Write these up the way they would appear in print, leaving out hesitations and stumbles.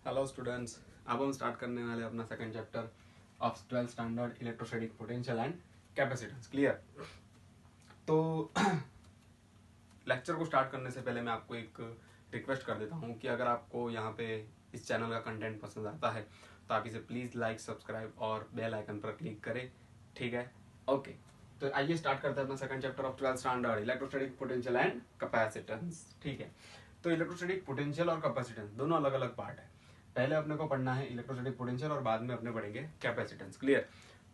Hello students, अब हम start करने वाले अपना second chapter of 12th standard electrostatic potential and capacitance. Clear? तो लेक्चर को स्टार्ट करने से पहले मैं आपको एक रिक्वेस्ट कर देता हूँ कि अगर आपको यहाँ पे इस चैनल का कंटेंट पसंद आता है तो आप इसे प्लीज़ लाइक, सब्सक्राइब और बेल आइकन पर क्लिक करें। ठीक है? ओके, तो आइए स्टार्ट करते हैं अपना second chapter of 12th standard electrostatic potential and capacitance. ठीक है, तो इलेक्ट्रोस्टैटिक पोटेंशियल और कैपेसिटेंस दोनों अलग अलग पार्ट है। पहले अपने को पढ़ना है इलेक्ट्रोस्टैटिक पोटेंशियल और बाद में अपने पढ़ेंगे कैपेसिटेंस। क्लियर?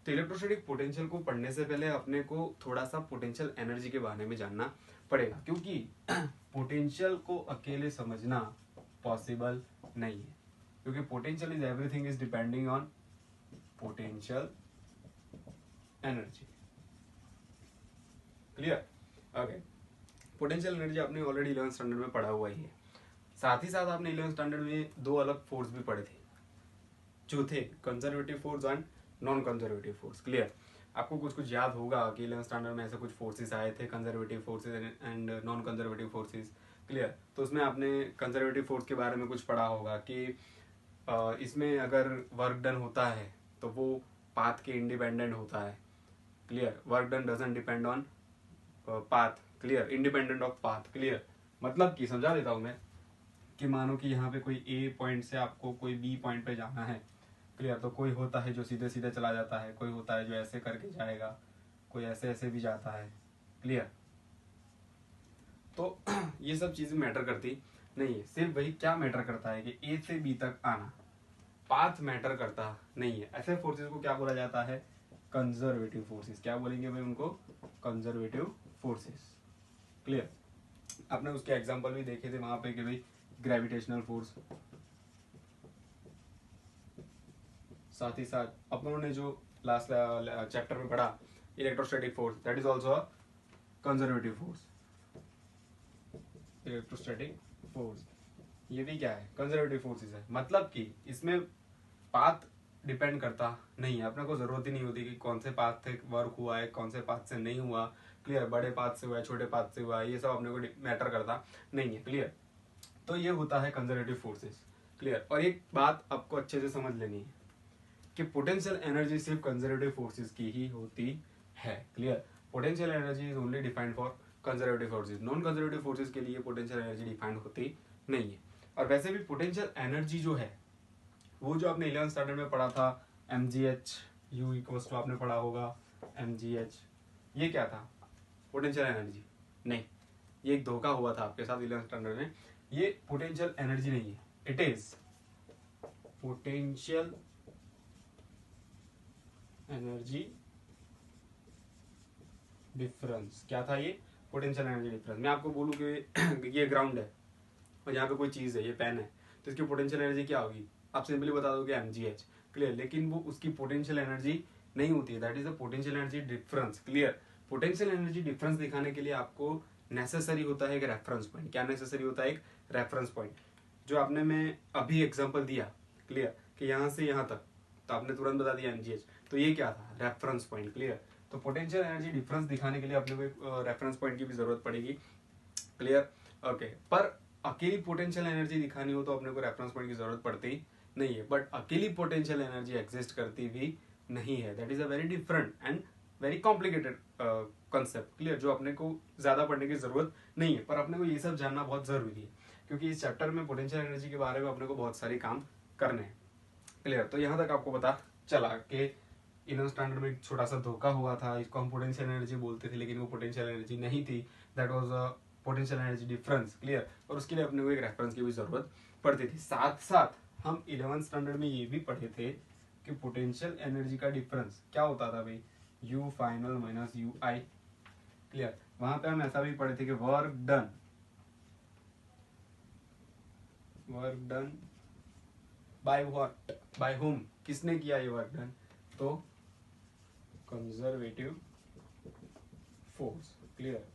तो इलेक्ट्रोस्टैटिक पोटेंशियल को पढ़ने से पहले अपने को थोड़ा सा पोटेंशियल एनर्जी के बारे में जानना पड़ेगा, क्योंकि पोटेंशियल को अकेले समझना पॉसिबल नहीं है, क्योंकि potential is everything is depending on potential energy. Clear? Okay, potential energy आपने ऑलरेडी 11th स्टैंडर्ड में पढ़ा हुआ ही है। साथ ही साथ आपने 11th स्टैंडर्ड में दो अलग फोर्स भी पढ़े थे, जो थे conservative force and non conservative force. Clear? आपको कुछ कुछ याद होगा कि 11th स्टैंडर्ड में ऐसे कुछ फोर्सेस आए थे, conservative forces and non conservative forces. Clear? तो उसमें आपने कंजर्वेटिव फोर्स के बारे में कुछ पढ़ा होगा कि इसमें अगर वर्क डन होता है तो वो पाथ के इंडिपेंडेंट होता है। Clear? Work done doesn't depend on path. Clear? Independent of path. Clear? मतलब कि समझा देता हूं मैं कि मानो कि यहाँ पे कोई ए पॉइंट से आपको कोई बी पॉइंट पे जाना है। क्लियर? तो कोई होता है जो सीधे सीधे चला जाता है, कोई होता है जो ऐसे करके जाएगा, कोई ऐसे ऐसे भी जाता है। क्लियर? तो ये सब चीजें मैटर करती नहीं है। सिर्फ वही क्या मैटर करता है कि ए से बी तक आना, पाथ मैटर करता नहीं है। ऐसे फोर्सेस को क्या बोला जाता है? Conservative forces. क्या बोलेंगे भाई उनको? Conservative forces. क्लियर? आपने उसके एग्जांपल भी देखे थे वहां पे कि भाई ग्रेविटेशनल फोर्स, साथ ही साथ अपनों ने जो लास्ट चैप्टर में पढ़ा electrostatic force, that is also a conservative force. Electrostatic force ये भी क्या है? कंजर्वेटिव फोर्सेस है। मतलब कि इसमें पाथ डिपेंड करता नहीं है, अपने को जरूरत ही नहीं होती कि कौन से पाथ से वर्क हुआ है, कौन से पाथ से नहीं हुआ। क्लियर? बड़े पाथ से हुआ है, छोटे पाथ से हुआ है, ये सब अपने को मैटर करता नहीं है। क्लियर? तो ये होता है कंजर्वेटिव फोर्सेस। क्लियर? और एक बात आपको अच्छे से समझ लेनी है कि पोटेंशियल एनर्जी सिर्फ कंजर्वेटिव फोर्सेस की ही होती है। Clear? Potential energy is only defined for conservative forces. Non conservative forces के लिए पोटेंशियल एनर्जी डिफाइंड होती नहीं है। और वैसे भी पोटेंशियल एनर्जी जो है वो जो आपने 11th स्टैंडर्ड में पढ़ा था, mgh u इक्वल्स टू आपने पढ़ा होगा mgh, ये क्या था? पोटेंशियल एनर्जी नहीं, ये एक धोखा हुआ था आपके साथ 11th स्टैंडर्ड में। ये पोटेंशियल एनर्जी नहीं है, it is potential energy difference. क्या था ये? Potential energy difference. मैं आपको बोलूं कि ये ग्राउंड है और यहाँ पे कोई चीज है, ये पेन है, तो इसकी पोटेंशियल एनर्जी क्या होगी? आप सिंपली बता दोगे mgh। क्लियर? लेकिन वो उसकी पोटेंशियल एनर्जी नहीं होती है, that is a potential energy difference. Clear? Potential energy difference दिखाने के लिए आपको नेसेसरी होता है एक रेफरेंस पॉइंट। क्या नेसेसरी होता है? एक रेफरेंस पॉइंट, जो आपने मैं अभी एग्जांपल दिया। क्लियर? कि यहाँ से यहाँ तक, तो आपने तुरंत बता दिया mgh, तो ये क्या था? Reference point. क्लियर? तो पोटेंशियल एनर्जी डिफरेंस दिखाने के लिए अपने को एक रेफरेंस पॉइंट की भी जरूरत पड़ेगी। क्लियर? ओके, पर अकेली पोटेंशियल एनर्जी दिखानी हो तो अपने को रेफरेंस पॉइंट की जरूरत पड़ती नहीं है, बट अकेली पोटेंशियल एनर्जी एग्जिस्ट करती भी नहीं है। That is a very different and very complicated concept. Clear? जो अपने को ज्यादा पढ़ने की जरूरत नहीं है, पर अपने को ये सब जानना बहुत जरूरी है, क्योंकि इस चैप्टर में पोटेंशियल एनर्जी के बारे में अपने को बहुत सारे काम करने हैं। क्लियर? तो यहाँ तक आपको पता चला कि 11th स्टैंडर्ड में एक छोटा सा धोखा हुआ था, इसको हम पोटेंशियल एनर्जी बोलते थे, लेकिन वो पोटेंशियल एनर्जी नहीं थी, that was a potential energy difference. Clear? और उसके लिए अपने को एक रेफरेंस की भी जरूरत पड़ती थी। साथ साथ हम 11th स्टैंडर्ड में ये भी पढ़े थे कि पोटेंशियल एनर्जी का डिफरेंस क्या होता था भाई? U final minus U I. Clear? वहां पे हम ऐसा भी पढ़े थे कि work done by what? By whom? किसने किया ये वर्क डन? तो conservative force. Clear?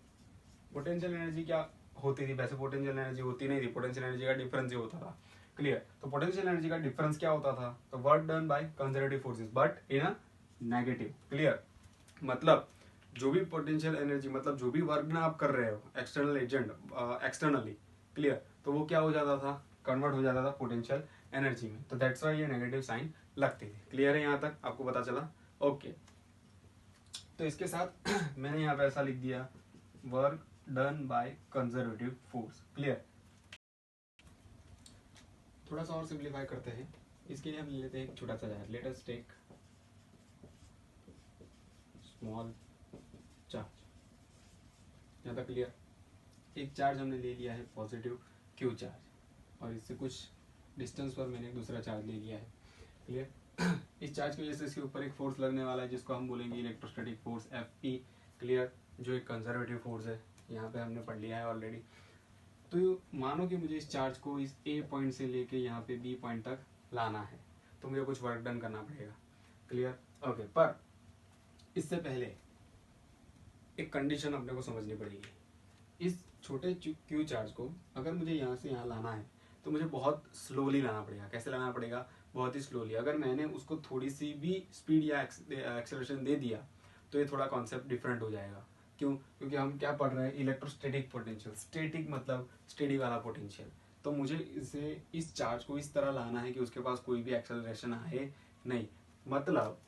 Potential energy क्या होती थी? वैसे पोटेंशियल एनर्जी होती नहीं थी, पोटेंशियल एनर्जी का डिफरेंस ही होता था। क्लियर? तो पोटेंशियल एनर्जी का डिफरेंस क्या होता था? तो work done by conservative forces but in a negative. Clear? मतलब जो भी पोटेंशियल एनर्जी, मतलब जो भी वर्क ना आप कर रहे हो एक्सटर्नल एजेंट, एक्सटर्नली, क्लियर, तो वो क्या हो जाता था? कन्वर्ट हो जाता था पोटेंशियल एनर्जी में, तो दैट्स वाई ये नेगेटिव साइन लगती थी। क्लियर है यहाँ तक, आपको पता चला? ओके, तो इसके साथ मैंने यहाँ पे ऐसा लिख दिया, work done by conservative force. Clear? थोड़ा सा और सिंप्लीफाई करते हैं, इसके लिए हम लेते हैं एक छोटा सा charge, let us take small charge. यहाँ तक क्लियर? एक चार्ज हमने ले लिया है पॉजिटिव क्यू चार्ज, और इससे कुछ डिस्टेंस पर मैंने एक दूसरा चार्ज ले लिया है। क्लियर? इस चार्ज की वजह से इसके ऊपर एक फोर्स लगने वाला है जिसको हम बोलेंगे इलेक्ट्रोस्टैटिक फोर्स Fe। क्लियर? जो एक कंजर्वेटिव फोर्स है, यहाँ पे हमने पढ़ लिया है ऑलरेडी। तो मानो कि मुझे इस चार्ज को इस ए पॉइंट से लेके यहाँ पे बी पॉइंट तक लाना है, तो मुझे कुछ वर्क डन करना पड़ेगा। क्लियर? ओके, पर इससे पहले एक कंडीशन अपने को समझनी पड़ेगी। इस छोटे क्यू चार्ज को अगर मुझे यहाँ से यहाँ लाना है तो मुझे बहुत स्लोली लाना पड़ेगा। कैसे लाना पड़ेगा? बहुत ही स्लोली। अगर मैंने उसको थोड़ी सी भी स्पीड या एक्सेलरेशन दे दिया तो ये थोड़ा कॉन्सेप्ट डिफरेंट हो जाएगा। क्यों? क्योंकि हम क्या पढ़ रहे हैं? Electrostatic potential. स्टैटिक मतलब स्टेडी वाला पोटेंशियल। तो मुझे इसे इस चार्ज को इस तरह लाना है कि उसके पास कोई भी एक्सेलरेशन आए नहीं। मतलब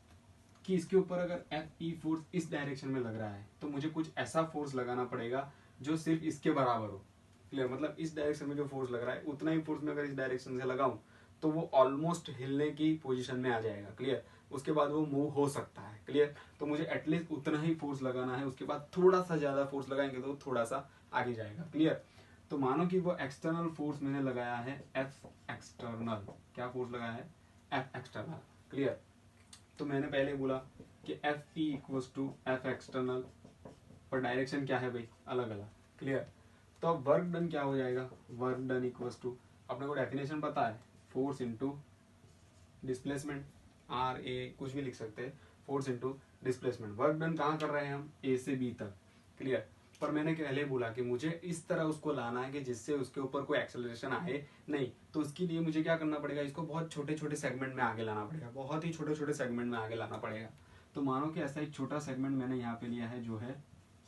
कि इसके ऊपर अगर Fe फोर्स इस डायरेक्शन में लग रहा है तो मुझे कुछ ऐसा फोर्स लगाना पड़ेगा जो सिर्फ इसके बराबर हो। क्लियर? मतलब इस डायरेक्शन में जो फोर्स लग रहा है उतना ही फोर्स में अगर इस डायरेक्शन से लगाऊं तो वो ऑलमोस्ट हिलने की पोजीशन में आ जाएगा। क्लियर? उसके बाद वो मूव हो सकता है। क्लियर? तो मुझे एटलीस्ट उतना ही फोर्स लगाना है, उसके बाद थोड़ा सा ज्यादा फोर्स लगाएंगे तो थोड़ा सा आगे जाएगा। क्लियर? तो मानो कि वो एक्सटर्नल फोर्स मैंने लगाया है F एक्सटर्नल। क्या फोर्स लगाया है? F external. क्लियर? तो मैंने पहले बोला कि Fe equals to F external, पर डायरेक्शन क्या है भाई? अलग अलग। क्लियर? तो अब वर्क डन क्या हो जाएगा? वर्क डन इक्वल्स टू, अपने को डेफिनेशन पता है, force into displacement. R A कुछ भी लिख सकते हैं, force into displacement. Work done कहाँ कर रहे हैं हम? ए से बी तक। क्लियर? पर मैंने पहले बोला कि मुझे इस तरह उसको लाना है कि जिससे उसके ऊपर कोई एक्सेलरेशन आए नहीं। तो उसके लिए मुझे क्या करना पड़ेगा? इसको बहुत छोटे छोटे सेगमेंट में आगे लाना पड़ेगा, बहुत ही छोटे छोटे सेगमेंट में आगे लाना पड़ेगा। तो मानो कि ऐसा एक छोटा सेगमेंट मैंने यहाँ पे लिया है जो है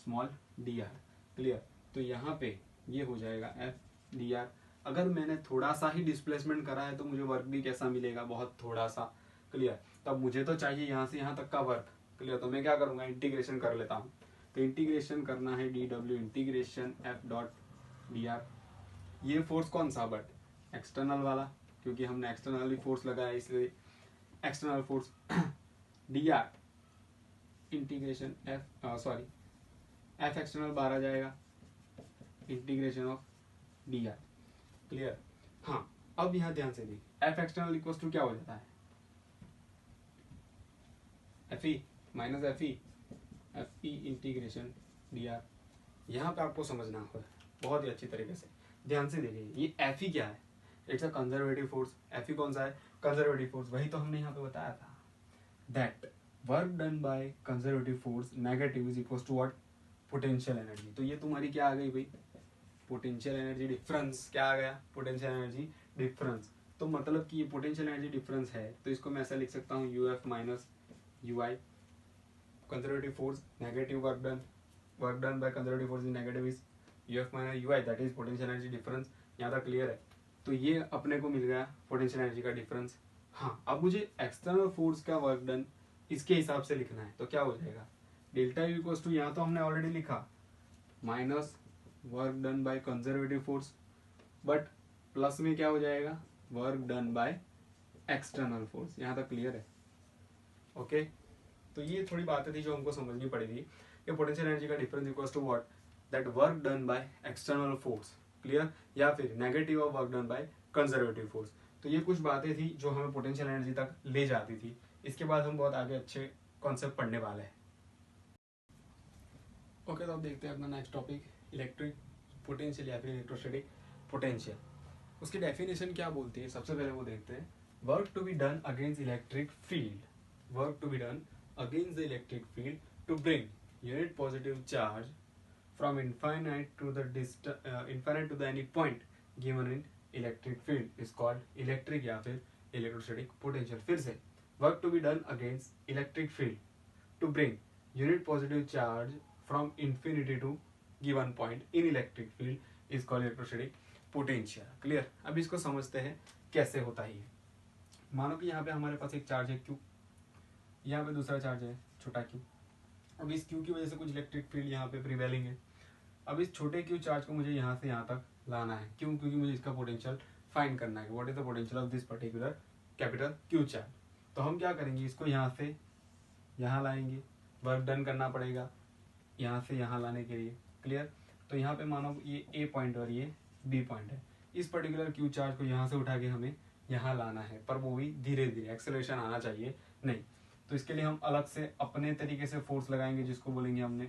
स्मॉल dr। क्लियर? तो यहाँ पे ये हो जाएगा F dr। अगर मैंने थोड़ा सा ही डिस्प्लेसमेंट करा है तो मुझे वर्क भी कैसा मिलेगा? बहुत थोड़ा सा। क्लियर? तब मुझे तो चाहिए यहाँ से यहाँ तक का वर्क। क्लियर? तो मैं क्या करूँगा? इंटीग्रेशन कर लेता हूँ। तो इंटीग्रेशन करना है dw integration F dot dr। ये फोर्स कौन सा? बट एक्सटर्नल वाला, क्योंकि हमने एक्सटर्नली फोर्स लगाया इसलिए external force dr integration F external बाहर आ जाएगा, इंटीग्रेशन ऑफ dr। क्लियर? हाँ, अब यहाँ ध्यान से देखिए, F एक्सटर्नल इक्वल्स टू क्या हो जाता है? Fe minus Fe integration dr। यहाँ पे आपको समझना होगा बहुत ही अच्छी तरीके से, ध्यान से देखिए। ये Fe क्या है? It's a conservative force. Fe कौन सा है? Conservative force. वही तो हमने यहाँ पे बताया था, that work done by conservative force negative is equals to what? Potential energy. तो ये तुम्हारी क्या आ गई भाई? Potential energy difference. क्या आ गया? Potential energy difference. तो मतलब कि ये पोटेंशियल एनर्जी डिफरेंस है, तो इसको मैं ऐसा लिख सकता हूँ UF minus UI। Conservative force negative work done by conservative force is negative is UF minus UI, that is potential energy difference. यहाँ तक क्लियर है? तो ये अपने को मिल गया पोटेंशियल एनर्जी का डिफरेंस। हाँ, अब मुझे एक्सटर्नल फोर्स का वर्क डन इसके हिसाब से लिखना है, तो क्या हो जाएगा? डेल्टा U इक्वल्स टू, यहाँ तो हमने ऑलरेडी लिखा, minus work done by conservative force, but plus में क्या हो जाएगा? Work done by external force. यहाँ तक क्लियर है? ओके, तो ये थोड़ी बातें थी जो हमको समझनी पड़ेगी कि पोटेंशियल एनर्जी का difference equals to what? That work done by external force. Clear? या फिर negative of work done by conservative force. तो ये कुछ बातें थी जो हमें पोटेंशियल एनर्जी तक ले जाती थी। इसके बाद हम बहुत आगे अच्छे कॉन्सेप्ट पढ़ने वाले हैं। ओके, तो अब देखते हैं अपना नेक्स्ट टॉपिक, इलेक्ट्रिक पोटेंशियल या फिर इलेक्ट्रोस्टैटिक पोटेंशियल। उसकी डेफिनेशन क्या बोलती है? सबसे पहले वो देखते हैं, work to be done against electric field. Work to be done against the electric field to bring unit positive charge from infinite to the any point given in electric field is called electric या फिर electrostatic potential। फिर से, work to be done against electric field to bring unit positive charge from infinity to given point in electric field is called electrostatic potential. Clear. अब इसको समझते हैं कैसे होता है ये। मानो कि यहाँ पे हमारे पास एक चार्ज है क्यू, यहाँ पे दूसरा चार्ज है छोटा क्यू। अब इस क्यू की वजह से कुछ इलेक्ट्रिक फील्ड यहाँ पे प्रिवेलिंग है। अब इस छोटे क्यू चार्ज को मुझे यहाँ से यहाँ तक लाना है। क्यों? क्योंकि मुझे इसका पोटेंशियल फाइंड करना है। What is the potential of this particular capital Q charge. तो हम क्या करेंगे, इसको यहाँ से यहाँ लाएंगे, वर्क डन करना पड़ेगा यहाँ से यहाँ लाने के लिए। क्लियर। तो यहाँ पे मानो ये ए पॉइंट और ये बी पॉइंट है। इस पर्टिकुलर क्यू चार्ज को यहाँ से उठा के हमें यहाँ लाना है, पर वो भी धीरे धीरे, एक्सेलरेशन आना चाहिए नहीं। तो इसके लिए हम अलग से अपने तरीके से फोर्स लगाएंगे, जिसको बोलेंगे हमने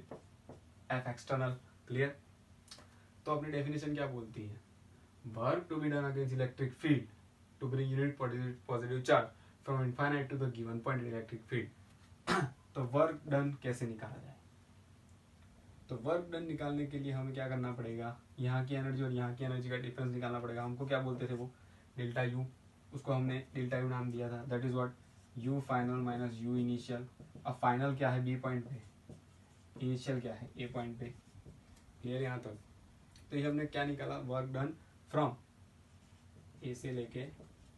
एफ एक्सटर्नल। क्लियर। तो अपनी डेफिनेशन क्या बोलती है, work to be done against electric field to bring unit positive charge from infinite to the given point in electric field. तो वर्क डन कैसे निकाला जाए, तो वर्क डन निकालने के लिए हमें क्या करना पड़ेगा, यहाँ की एनर्जी और यहाँ की एनर्जी का डिफरेंस निकालना पड़ेगा। हमको क्या बोलते थे वो, डेल्टा यू, उसको हमने डेल्टा यू नाम दिया था। That is what, you final minus you initial. अब फाइनल क्या है, बी पॉइंट पे, इनिशियल क्या है, ए पॉइंट पे। क्लियर यहाँ तक। तो ये हमने क्या निकाला, वर्क डन फ्रॉम ए से लेके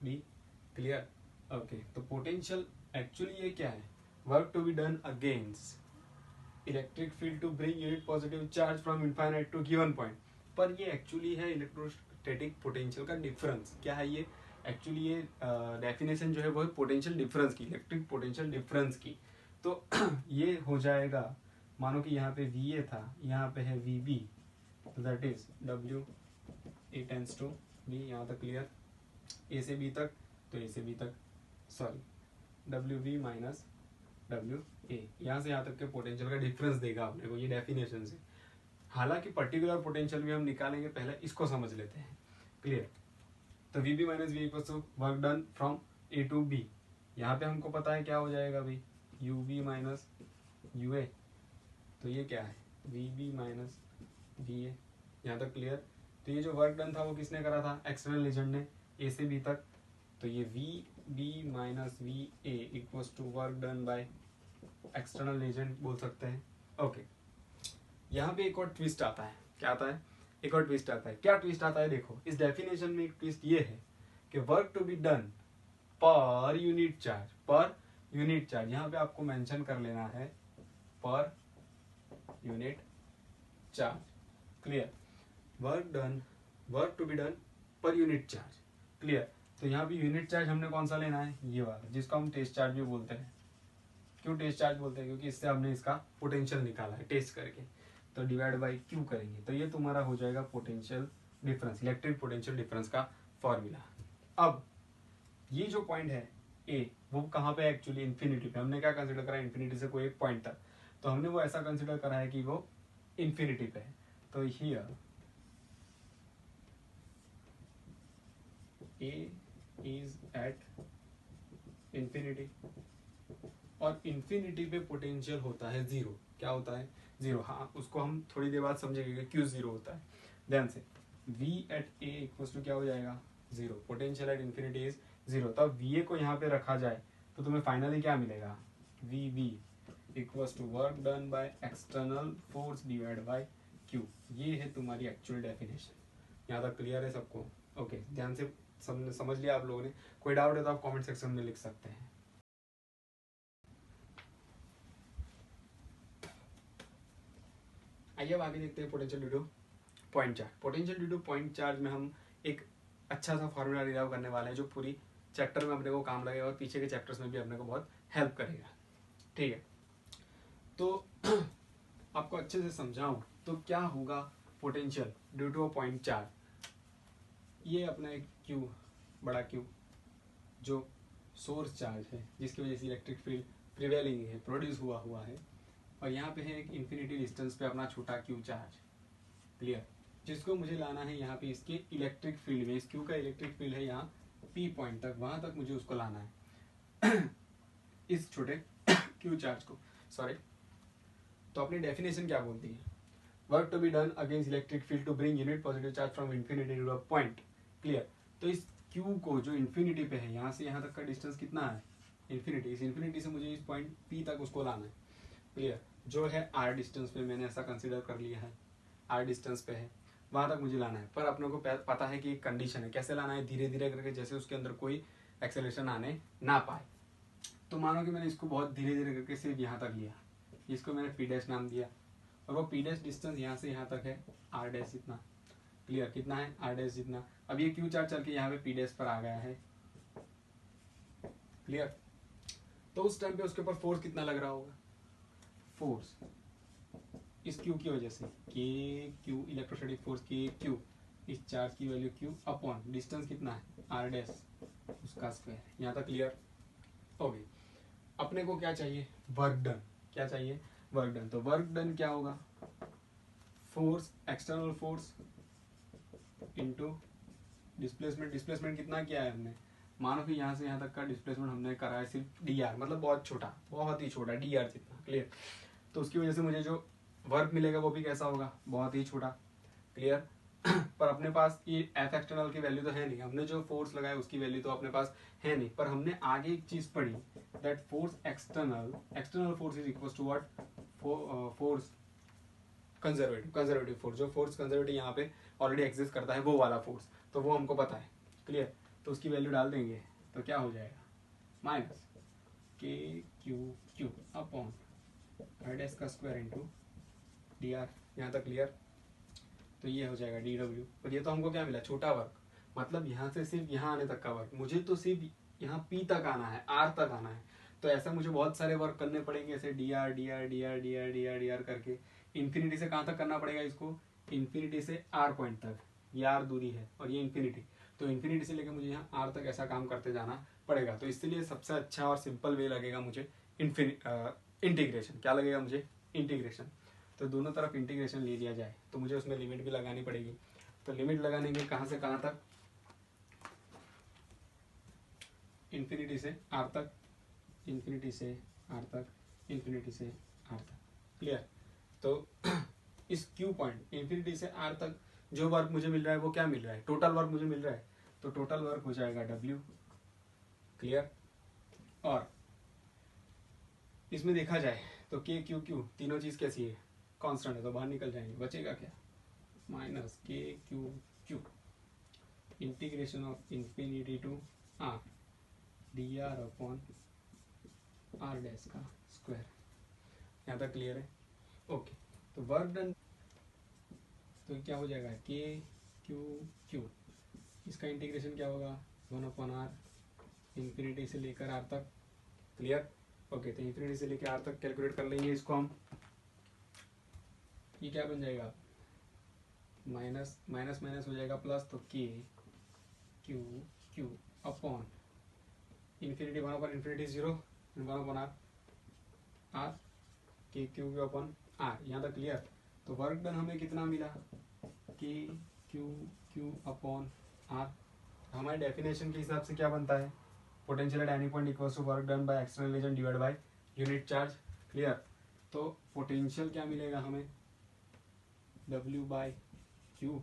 बी। क्लियर। ओके। तो पोटेंशियल एक्चुअली ये क्या है, work to be done against electric field to bring unit positive charge from infinite to given point. पर ये एक्चुअली है इलेक्ट्रोस्टैटिक पोटेंशियल का डिफरेंस। क्या है ये, एक्चुअली ये डेफिनेशन जो है वो है पोटेंशियल डिफरेंस की, इलेक्ट्रिक पोटेंशियल डिफरेंस की। तो ये हो जाएगा, मानो कि यहाँ पे वी ए था, यहाँ पे है V B, that is W A tense to B. यहाँ तक क्लियर, ए से बी तक, तो ए से बी तक, sorry W we minus W A, यहाँ से यहाँ तक के पोटेंशियल का डिफरेंस देगा अपने को ये डेफिनेशन से। हालांकि पर्टिकुलर पोटेंशियल भी हम निकालेंगे, पहले इसको समझ लेते हैं। क्लियर। तो V B minus V equal to work done from A to B. यहाँ पे हमको पता है क्या हो जाएगा भाई, U B minus U A. तो ये क्या है, V B minus V A. यहाँ तक क्लियर। तो ये जो वर्क डन था वो किसने करा था, एक्सटर्नल एजेंट ने, ए से बी तक। तो ये V B minus V A equals to work done by external agent बोल सकते हैं। ओके। यहाँ पे एक और ट्विस्ट आता है। क्या आता है, एक और ट्विस्ट आता है। क्या ट्विस्ट आता है, देखो इस डेफिनेशन में एक ट्विस्ट ये है कि work to be done per unit charge, per unit charge, यहाँ पे आपको मेंशन कर लेना है per unit charge. Clear. Work to be done per unit charge. Clear. तो यहाँ पे यूनिट चार्ज हमने कौन सा लेना है, ये वाला, जिसको हम टेस्ट चार्ज भी बोलते हैं। क्यों टेस्ट चार्ज बोलते हैं, क्योंकि इससे हमने इसका पोटेंशियल निकाला है टेस्ट करके। तो डिवाइड बाई क्यू करेंगे, तो ये तुम्हारा हो जाएगा potential difference, electric potential difference का फॉर्मूला। अब ये जो पॉइंट है ए, वो कहाँ पे एक्चुअली, इन्फिनिटी पे। हमने क्या कंसिडर करा, इन्फिनिटी से कोई एक पॉइंट तक। तो हमने वो ऐसा कंसिडर करा है कि वो इन्फिनिटी पे है। तो here A is at infinity, और इन्फिनिटी पे पोटेंशियल होता है जीरो। क्या होता है, जीरो। हाँ, उसको हम थोड़ी देर बाद समझेंगे क्यों जीरो होता है। ध्यान से, v at A equals to क्या हो जाएगा, zero. Potential at infinity is zero. तब va को यहाँ पे रखा जाए तो तुम्हें फाइनली क्या मिलेगा, vb equals to work done by external force divide by q। ये है तुम्हारी एक्चुअल डेफिनेशन। यहाँ तक क्लियर है सबको? ओके। ध्यान से समझ लिया आप लोगों ने? कोई डाउट है तो आप कॉमेंट सेक्शन में लिख सकते हैं। आइए अब आगे देखते हैं potential due two point charge. Potential due two point charge में हम एक अच्छा सा फॉर्मूला डिराइव करने वाले हैं, जो पूरी चैप्टर में अपने को काम लगेगा और पीछे के चैप्टर्स में भी अपने को बहुत हेल्प करेगा। ठीक है। तो आपको अच्छे से समझाऊं तो क्या होगा potential due to a point charge. ये अपना एक क्यू, बड़ा क्यू, जो सोर्स चार्ज है, जिसकी वजह से इलेक्ट्रिक फील्ड प्रिवेलिंग है, प्रोड्यूस हुआ है। और यहाँ पे है एक इन्फिनिटी डिस्टेंस पे अपना छोटा क्यू चार्ज। क्लियर। जिसको मुझे लाना है यहाँ पे इसके इलेक्ट्रिक फील्ड में। इस क्यू का इलेक्ट्रिक फील्ड है यहाँ पी पॉइंट तक, वहां तक मुझे उसको लाना है इस छोटे क्यू चार्ज को। सॉरी। तो अपनी डेफिनेशन क्या बोलती है, work to be done against electric field to bring unit positive charge from infinity to a point. Clear. तो इस क्यू को जो इन्फिनिटी पे है, यहाँ से यहाँ तक का डिस्टेंस कितना है, इन्फिनिटी। इस इन्फिनिटी से मुझे इस पॉइंट पी तक उसको लाना है। क्लियर। जो है आर डिस्टेंस पे मैंने ऐसा कंसिडर कर लिया है, आर डिस्टेंस पे है। वहां तक मुझे लाना है। पर अपने को पता है कि एक कंडीशन है, कैसे लाना है, धीरे धीरे करके, जैसे उसके अंदर कोई एक्सेलरेशन आने ना पाए। तो मानो कि मैंने इसको बहुत धीरे धीरे करके सिर्फ यहाँ तक लिया, इसको मैंने पी डैश नाम दिया, और वो पी डैश डिस्टेंस यहाँ से यहाँ तक है आर डैश इतना। क्लियर, कितना है आर डैश जितना। अब ये क्यू चार्ज चल के यहाँ पे पी डैश पर आ गया है। क्लियर, तो उस टाइम पे उसके ऊपर फोर्स कितना लग रहा होगा, फोर्स इस क्यू की वजह से, के क्यू इलेक्ट्रोस्टैटिक फोर्स के क्यू, इस चार्ज की वैल्यू क्यू अपॉन डिस्टेंस कितना है आर डैश उसका स्क्वायर। यहाँ तक क्लियर हो गई। अपने को क्या चाहिए, वर्क डन। क्या चाहिए, वर्क डन। तो वर्क डन क्या होगा, force, external force into displacement. Displacement कितना किया है हमने, मानो कि यहाँ से यहाँ तक का डिस्प्लेसमेंट हमने करा है सिर्फ डी आर, मतलब बहुत छोटा, बहुत ही छोटा, डी आर जितना। क्लियर, तो उसकी वजह से मुझे जो वर्क मिलेगा वो भी कैसा होगा, बहुत ही छोटा। क्लियर, पर अपने पास ये एफ एक्सटर्नल की वैल्यू तो है नहीं, हमने जो फोर्स लगाया उसकी वैल्यू तो अपने पास है नहीं, पर हमने आगे एक चीज पढ़ी, that force external, external force is equal to what, force conservative, conservative force, जो फोर्स कंजर्वेटिव यहाँ पे ऑलरेडी एग्जिस्ट करता है वो वाला फोर्स, तो वो हमको पता है। क्लियर, तो उसकी वैल्यू डाल देंगे तो क्या हो जाएगा, minus K Q Q upon R dash का स्क्वायर इंटू डी आर। यहाँ तक क्लियर, तो ये हो जाएगा डी डब्ल्यू। और ये तो हमको क्या मिला, छोटा वर्क, मतलब यहाँ से सिर्फ यहाँ आने तक का वर्क, मुझे तो सिर्फ यहाँ पी तक आना है, आर तक आना है, तो ऐसा मुझे बहुत सारे वर्क करने पड़ेंगे, ऐसे D R D are D are D are D are D are करके इन्फिनिटी से कहाँ तक करना पड़ेगा इसको, इन्फिनिटी से आर पॉइंट तक, ये आर दूरी है और ये इन्फिनिटी, तो इन्फिनिटी से लेकर मुझे यहाँ आर तक ऐसा काम करते जाना पड़ेगा। तो इसलिए सबसे अच्छा और सिंपल वे लगेगा मुझे इंटीग्रेशन। क्या लगेगा मुझे, इंटीग्रेशन। तो दोनों तरफ इंटीग्रेशन ले लिया जाए तो मुझे उसमें लिमिट भी लगानी पड़ेगी। तो लिमिट लगाने के कहाँ से कहाँ तक, इन्फिनिटी से आर तक, इन्फिनिटी से आर तक, इन्फिनिटी से आर तक। क्लियर, तो इस क्यू पॉइंट इन्फिनिटी से आर तक जो वर्क मुझे मिल रहा है वो क्या मिल रहा है, टोटल वर्क मुझे मिल रहा है, तो टोटल वर्क हो जाएगा डब्ल्यू। क्लियर, और इसमें देखा जाए तो के क्यू क्यू तीनों चीज कैसी है, कांस्टेंट है, तो बाहर निकल जाएंगे, बचेगा क्या, minus K Q Q integration of infinity to R D R upon R dash का स्क्वायर। यहाँ तक क्लियर है, ओके। तो वर्क डन तो क्या हो जाएगा, के क्यू क्यू, इसका इंटीग्रेशन क्या होगा, 1 अपॉन आर, इंफिनिटी से लेकर आर तक। Clear, okay. तो इंफिनिटी से लेकर आर तक कैलकुलेट कर लेंगे इसको हम, ये क्या बन जाएगा, माइनस माइनस माइनस हो जाएगा प्लस, तो K Q Q upon infinity 1 upon infinity 0, 1 upon R, R K Q Q upon R. यहाँ तक क्लियर। तो वर्क डन हमें कितना मिला, K Q Q upon R. हमारे डेफिनेशन के हिसाब से क्या बनता है, potential at any point equals to work done by external agent divide by unit charge. Clear, तो पोटेंशियल क्या मिलेगा हमें, W बाय क्यू,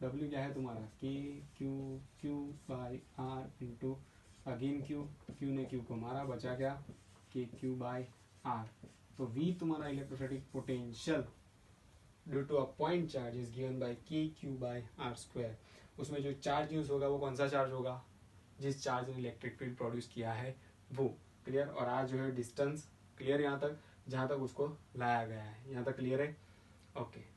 W क्या है तुम्हारा, K Q Q by R into again Q, Q ने क्यू को मारा, बचा क्या, के क्यू बाय आर। तो V तुम्हारा electrostatic potential due to a point charge is given by K Q by R square. उसमें जो चार्ज यूज होगा वो कौन सा चार्ज होगा, जिस चार्ज ने इलेक्ट्रिक फील्ड प्रोड्यूस किया है वो। क्लियर, और आज जो है डिस्टेंस। क्लियर, यहाँ तक जहाँ तक उसको लाया गया है, यहाँ तक क्लियर है, ओके।